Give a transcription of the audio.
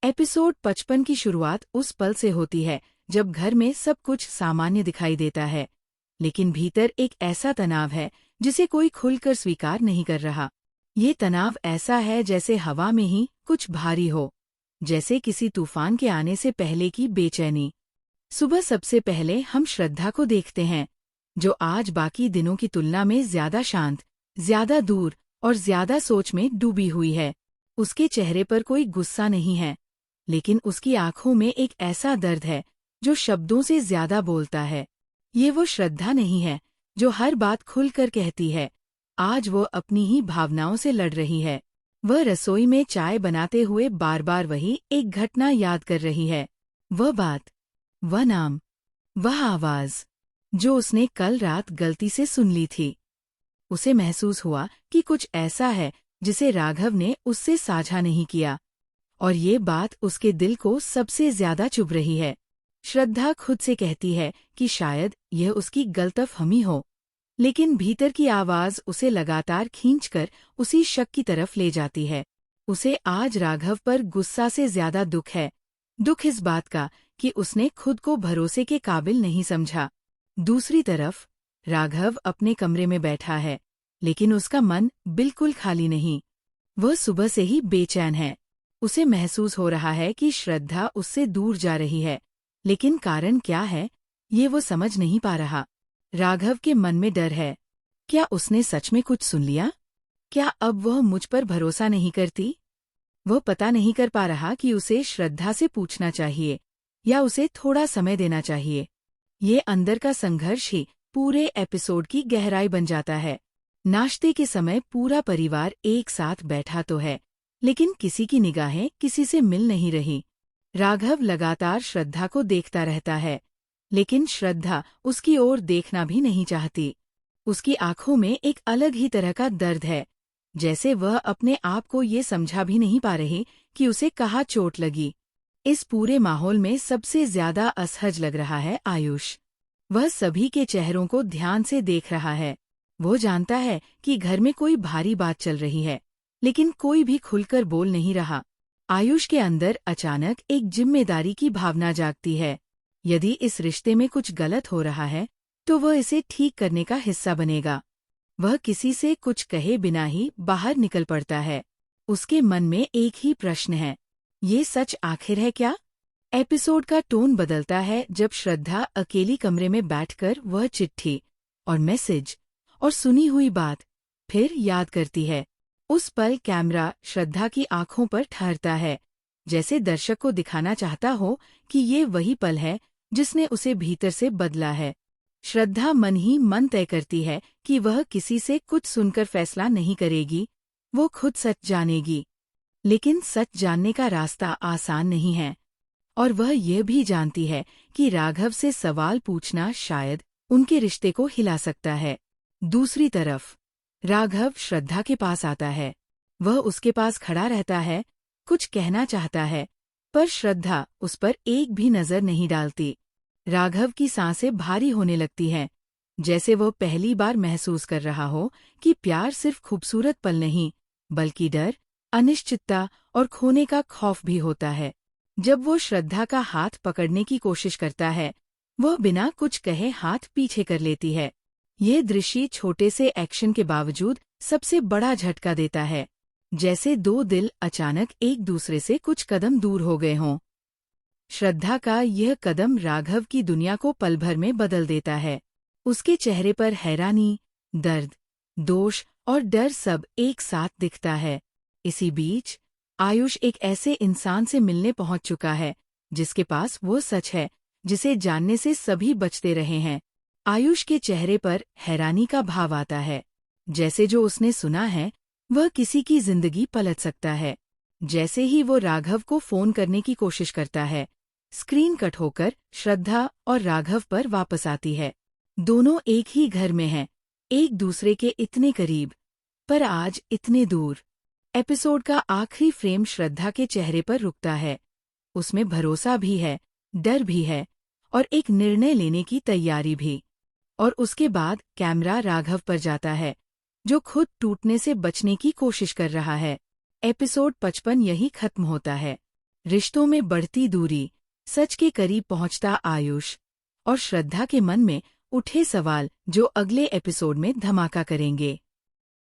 Episode 55 की शुरुआत उस पल से होती है जब घर में सब कुछ सामान्य दिखाई देता है, लेकिन भीतर एक ऐसा तनाव है जिसे कोई खुलकर स्वीकार नहीं कर रहा। ये तनाव ऐसा है जैसे हवा में ही कुछ भारी हो, जैसे किसी तूफान के आने से पहले की बेचैनी। सुबह सबसे पहले हम श्रद्धा को देखते हैं, जो आज बाकी दिनों की तुलना में ज्यादा शांत, ज्यादा दूर और ज्यादा सोच में डूबी हुई है। उसके चेहरे पर कोई गुस्सा नहीं है, लेकिन उसकी आंखों में एक ऐसा दर्द है जो शब्दों से ज्यादा बोलता है। ये वो श्रद्धा नहीं है जो हर बात खुलकर कहती है। आज वो अपनी ही भावनाओं से लड़ रही है। वह रसोई में चाय बनाते हुए बार बार वही एक घटना याद कर रही है। वह बात, वह नाम, वह आवाज जो उसने कल रात गलती से सुन ली थी। उसे महसूस हुआ कि कुछ ऐसा है जिसे राघव ने उससे साझा नहीं किया, और ये बात उसके दिल को सबसे ज्यादा चुभ रही है। श्रद्धा खुद से कहती है कि शायद यह उसकी गलतफहमी हो, लेकिन भीतर की आवाज उसे लगातार खींचकर उसी शक की तरफ ले जाती है। उसे आज राघव पर गुस्सा से ज्यादा दुख है। दुख इस बात का कि उसने खुद को भरोसे के काबिल नहीं समझा। दूसरी तरफ राघव अपने कमरे में बैठा है, लेकिन उसका मन बिल्कुल खाली नहीं। वह सुबह से ही बेचैन है। उसे महसूस हो रहा है कि श्रद्धा उससे दूर जा रही है, लेकिन कारण क्या है, ये वो समझ नहीं पा रहा। राघव के मन में डर है। क्या उसने सच में कुछ सुन लिया? क्या अब वह मुझ पर भरोसा नहीं करती? वह पता नहीं कर पा रहा कि उसे श्रद्धा से पूछना चाहिए या उसे थोड़ा समय देना चाहिए। ये अंदर का संघर्ष ही पूरे एपिसोड की गहराई बन जाता है। नाश्ते के समय पूरा परिवार एक साथ बैठा तो है, लेकिन किसी की निगाहें किसी से मिल नहीं रही। राघव लगातार श्रद्धा को देखता रहता है, लेकिन श्रद्धा उसकी ओर देखना भी नहीं चाहती। उसकी आंखों में एक अलग ही तरह का दर्द है, जैसे वह अपने आप को ये समझा भी नहीं पा रही कि उसे कहाँ चोट लगी। इस पूरे माहौल में सबसे ज्यादा असहज लग रहा है आयुष। वह सभी के चेहरों को ध्यान से देख रहा है। वो जानता है कि घर में कोई भारी बात चल रही है, लेकिन कोई भी खुलकर बोल नहीं रहा। आयुष के अंदर अचानक एक जिम्मेदारी की भावना जागती है। यदि इस रिश्ते में कुछ गलत हो रहा है, तो वह इसे ठीक करने का हिस्सा बनेगा। वह किसी से कुछ कहे बिना ही बाहर निकल पड़ता है। उसके मन में एक ही प्रश्न है, ये सच आखिर है क्या? एपिसोड का टोन बदलता है जब श्रद्धा अकेली कमरे में बैठकर वह चिट्ठी और मैसेज और सुनी हुई बात फिर याद करती है। उस पल कैमरा श्रद्धा की आंखों पर ठहरता है, जैसे दर्शक को दिखाना चाहता हो कि ये वही पल है जिसने उसे भीतर से बदला है। श्रद्धा मन ही मन तय करती है कि वह किसी से कुछ सुनकर फैसला नहीं करेगी, वो खुद सच जानेगी। लेकिन सच जानने का रास्ता आसान नहीं है, और वह यह भी जानती है कि राघव से सवाल पूछना शायद उनके रिश्ते को हिला सकता है। दूसरी तरफ राघव श्रद्धा के पास आता है। वह उसके पास खड़ा रहता है, कुछ कहना चाहता है, पर श्रद्धा उस पर एक भी नजर नहीं डालती। राघव की सांसें भारी होने लगती हैं, जैसे वह पहली बार महसूस कर रहा हो कि प्यार सिर्फ खूबसूरत पल नहीं, बल्कि डर, अनिश्चितता और खोने का खौफ भी होता है। जब वो श्रद्धा का हाथ पकड़ने की कोशिश करता है, वह बिना कुछ कहे हाथ पीछे कर लेती है। ये दृश्य छोटे से एक्शन के बावजूद सबसे बड़ा झटका देता है, जैसे दो दिल अचानक एक दूसरे से कुछ कदम दूर हो गए हों। श्रद्धा का यह कदम राघव की दुनिया को पल भर में बदल देता है। उसके चेहरे पर हैरानी, दर्द, दोष और डर सब एक साथ दिखता है। इसी बीच आयुष एक ऐसे इंसान से मिलने पहुंच चुका है जिसके पास वो सच है जिसे जानने से सभी बचते रहे हैं। आयुष के चेहरे पर हैरानी का भाव आता है, जैसे जो उसने सुना है वह किसी की जिंदगी पलट सकता है। जैसे ही वो राघव को फोन करने की कोशिश करता है, स्क्रीन कट होकर श्रद्धा और राघव पर वापस आती है। दोनों एक ही घर में हैं, एक दूसरे के इतने करीब, पर आज इतने दूर। एपिसोड का आखिरी फ्रेम श्रद्धा के चेहरे पर रुकता है। उसमें भरोसा भी है, डर भी है और एक निर्णय लेने की तैयारी भी। और उसके बाद कैमरा राघव पर जाता है, जो खुद टूटने से बचने की कोशिश कर रहा है। एपिसोड 55 यही खत्म होता है। रिश्तों में बढ़ती दूरी, सच के करीब पहुंचता आयुष और श्रद्धा के मन में उठे सवाल जो अगले एपिसोड में धमाका करेंगे।